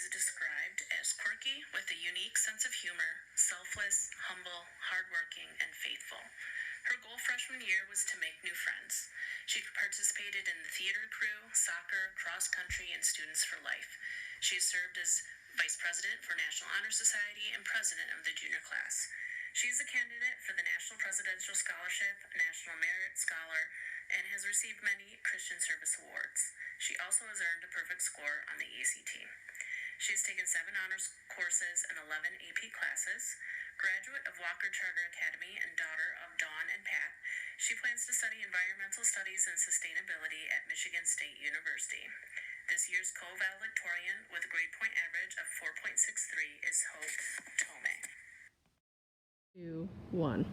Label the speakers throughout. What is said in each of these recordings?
Speaker 1: is described as quirky with a unique sense of humor, selfless, humble, hardworking, and faithful. Her goal freshman year was to make new friends. She participated in the theater crew, soccer, cross country, and Students for Life. She has served as Vice President for National Honor Society and President of the junior class. She is a candidate for the National Presidential Scholarship, National Merit Scholar, and has received many Christian Service Awards. She also has earned a perfect score on the ACT. She has taken 7 honors courses and 11 AP classes. Graduate of Walker Charter Academy and daughter of Dawn and Pat, she plans to study environmental studies and sustainability at Michigan State University. This year's co-valedictorian with a grade point average of 4.63 is Hope Thome.
Speaker 2: 2, 1.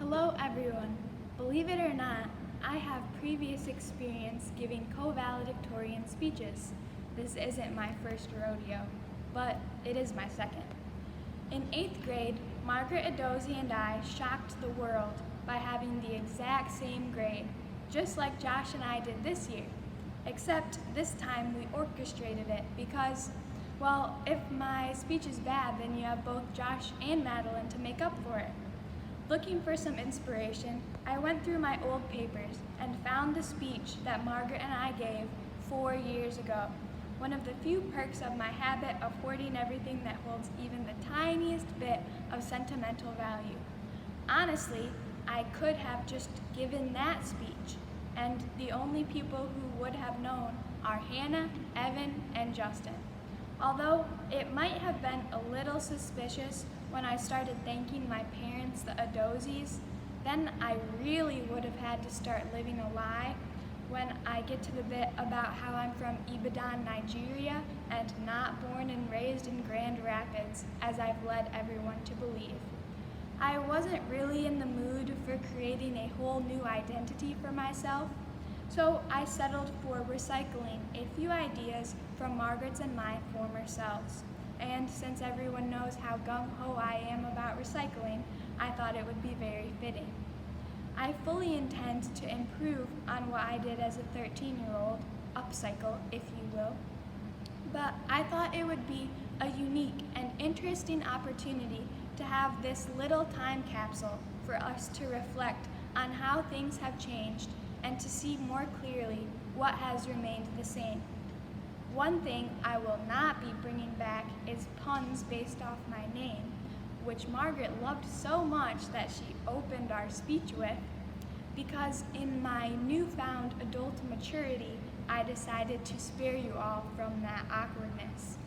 Speaker 3: Hello everyone. Believe it or not, I have previous experience giving co-valedictorian speeches. This isn't my first rodeo, but it is my second. In 8th grade, Margaret Adozi and I shocked the world by having the exact same grade, just like Josh and I did this year. Except this time we orchestrated it because, well, if my speech is bad, then you have both Josh and Madeline to make up for it. Looking for some inspiration, I went through my old papers and found the speech that Margaret and I gave 4 years ago. One of the few perks of my habit of hoarding everything that holds even the tiniest bit of sentimental value. Honestly, I could have just given that speech, and the only people who would have known are Hannah, Evan, and Justin. Although it might have been a little suspicious when I started thanking my parents, the Adozis, then I really would have had to start living a lie when I get to the bit about how I'm from Ibadan, Nigeria, and not born and raised in Grand Rapids, as I've led everyone to believe. I wasn't really in the mood for creating a whole new identity for myself, so I settled for recycling a few ideas from Margaret's and my former selves. And since everyone knows how gung-ho I am about recycling, I thought it would be very fitting. I fully intend to improve on what I did as a 13-year-old, upcycle if you will, but I thought it would be a unique and interesting opportunity to have this little time capsule for us to reflect on how things have changed and to see more clearly what has remained the same. One thing I will not be bringing back is puns based off my name, which Margaret loved so much that she opened our speech with, because in my newfound adult maturity, I decided to spare you all from that awkwardness.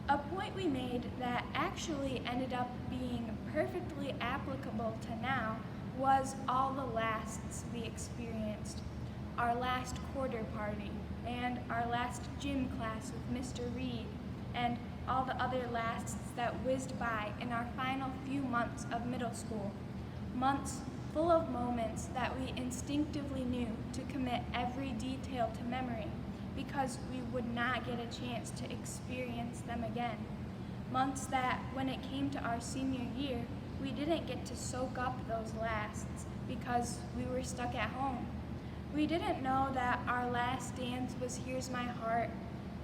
Speaker 3: A point we made that actually ended up being perfectly applicable to now was all the lasts we experienced. Our last quarter party, and our last gym class with Mr. Reed, and all the other lasts that whizzed by in our final few months of middle school. Months full of moments that we instinctively knew to commit every detail to memory because we would not get a chance to experience them again. Months that, when it came to our senior year, we didn't get to soak up those lasts because we were stuck at home. We didn't know that our last dance was Here's My Heart.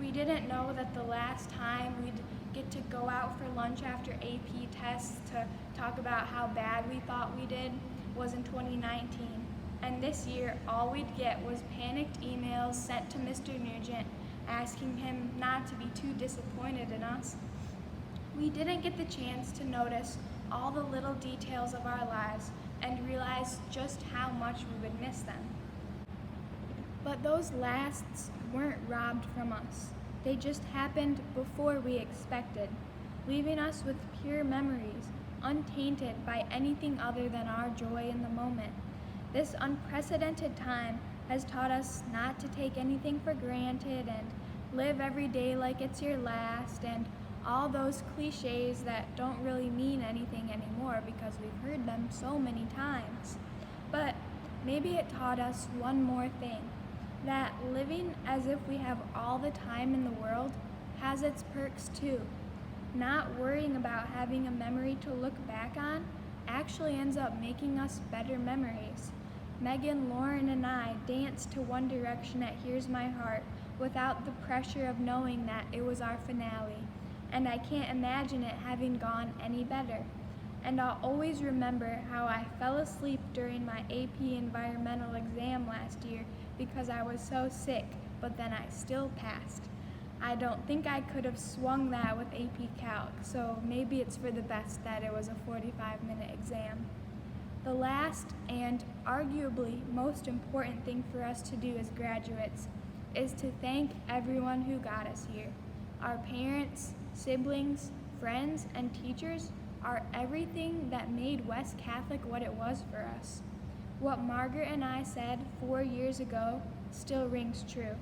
Speaker 3: We didn't know that the last time we'd get to go out for lunch after AP tests to talk about how bad we thought we did was in 2019. And this year, all we'd get was panicked emails sent to Mr. Nugent asking him not to be too disappointed in us. We didn't get the chance to notice all the little details of our lives and realize just how much we would miss them. But those lasts weren't robbed from us. They just happened before we expected, leaving us with pure memories, untainted by anything other than our joy in the moment. This unprecedented time has taught us not to take anything for granted and live every day like it's your last, and all those cliches that don't really mean anything anymore because we've heard them so many times. But maybe it taught us one more thing, that living as if we have all the time in the world has its perks too. Not worrying about having a memory to look back on actually ends up making us better memories. Megan, Lauren, and I danced to One Direction at Here's My Heart without the pressure of knowing that it was our finale, and I can't imagine it having gone any better. And I'll always remember how I fell asleep during my AP environmental exam last year because I was so sick, but then I still passed. I don't think I could have swung that with AP Calc, so maybe it's for the best that it was a 45-minute exam. The last and arguably most important thing for us to do as graduates is to thank everyone who got us here. Our parents, siblings, friends, and teachers are everything that made West Catholic what it was for us. What Margaret and I said 4 years ago still rings true.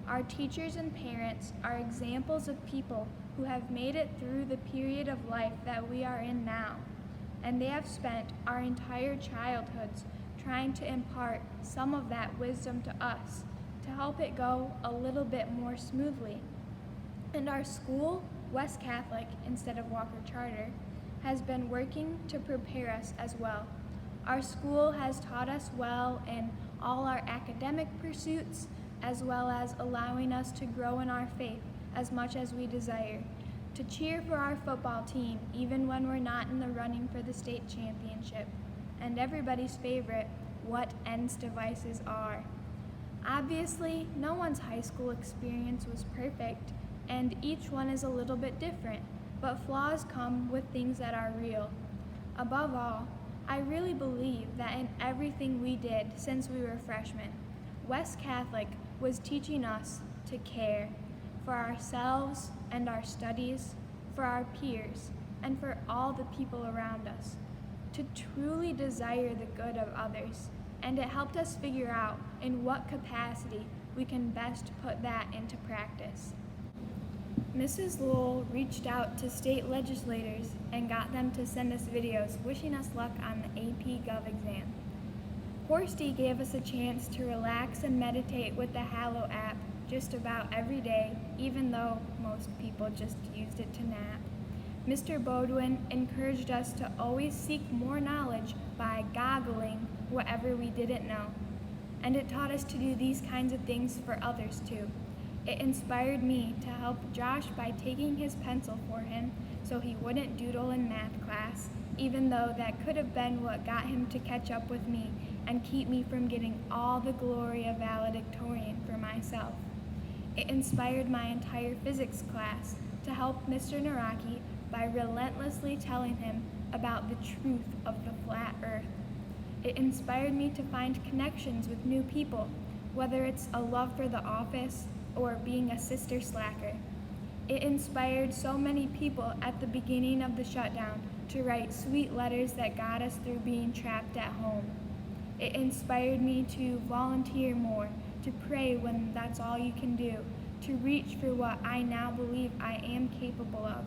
Speaker 3: Our teachers and parents are examples of people who have made it through the period of life that we are in now, and they have spent our entire childhoods trying to impart some of that wisdom to us to help it go a little bit more smoothly. And our school, West Catholic instead of Walker Charter, has been working to prepare us as well. Our school has taught us well in all our academic pursuits, as well as allowing us to grow in our faith as much as we desire, to cheer for our football team even when we're not in the running for the state championship, and everybody's favorite, what ends devices are. Obviously, no one's high school experience was perfect, and each one is a little bit different, but flaws come with things that are real. Above all, I really believe that in everything we did since we were freshmen, West Catholic was teaching us to care for ourselves and our studies, for our peers, and for all the people around us, to truly desire the good of others, and it helped us figure out in what capacity we can best put that into practice. Mrs. Lowell reached out to state legislators and got them to send us videos wishing us luck on the AP Gov exam. Horsty gave us a chance to relax and meditate with the Hallow app just about every day, even though most people just used it to nap. Mr. Bodwin encouraged us to always seek more knowledge by googling whatever we didn't know, and it taught us to do these kinds of things for others too. It inspired me to help Josh by taking his pencil for him so he wouldn't doodle in math class, even though that could have been what got him to catch up with me and keep me from getting all the glory of valedictorian for myself. It inspired my entire physics class to help Mr. Naraki by relentlessly telling him about the truth of the flat earth. It inspired me to find connections with new people, whether it's a love for the office or being a sister slacker. It inspired so many people at the beginning of the shutdown to write sweet letters that got us through being trapped at home. It inspired me to volunteer more, to pray when that's all you can do, to reach for what I now believe I am capable of.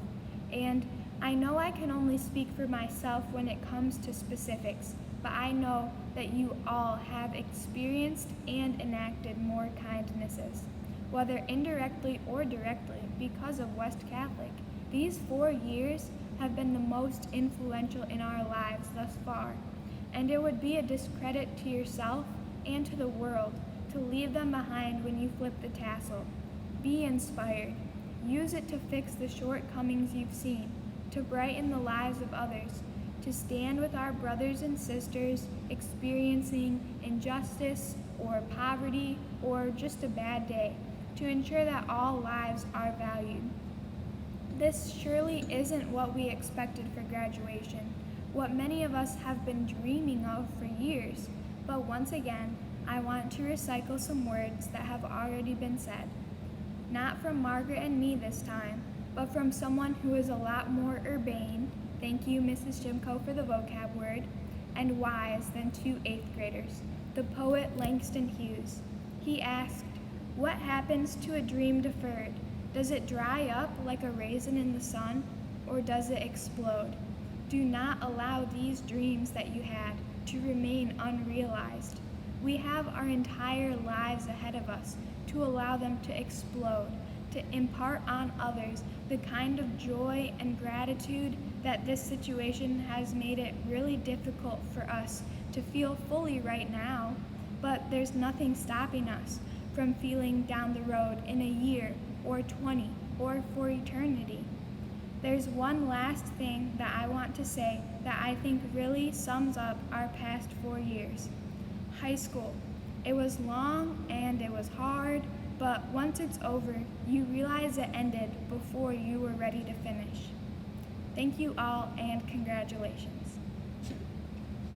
Speaker 3: And I know I can only speak for myself when it comes to specifics, but I know that you all have experienced and enacted more kindnesses, whether indirectly or directly, because of West Catholic. These 4 years have been the most influential in our lives thus far, and it would be a discredit to yourself and to the world to leave them behind when you flip the tassel. Be inspired. Use it to fix the shortcomings you've seen, to brighten the lives of others, to stand with our brothers and sisters experiencing injustice or poverty or just a bad day, to ensure that all lives are valued. This surely isn't what we expected for graduation, what many of us have been dreaming of for years, but once again, I want to recycle some words that have already been said. Not from Margaret and me this time, but from someone who is a lot more urbane, thank you Mrs. Jimco for the vocab word, and wise than 2 8th graders, the poet Langston Hughes. He asked, "What happens to a dream deferred? Does it dry up like a raisin in the sun, or does it explode? Do not allow these dreams that you had to remain unrealized. We have our entire lives ahead of us to allow them to explode, to impart on others the kind of joy and gratitude that this situation has made it really difficult for us to feel fully right now, but there's nothing stopping us from feeling down the road in a year or 20 or for eternity. There's one last thing that I want to say that I think really sums up our past 4 years. High school. It was long and it was hard, but once it's over, you realize it ended before you were ready to finish. Thank you all and congratulations.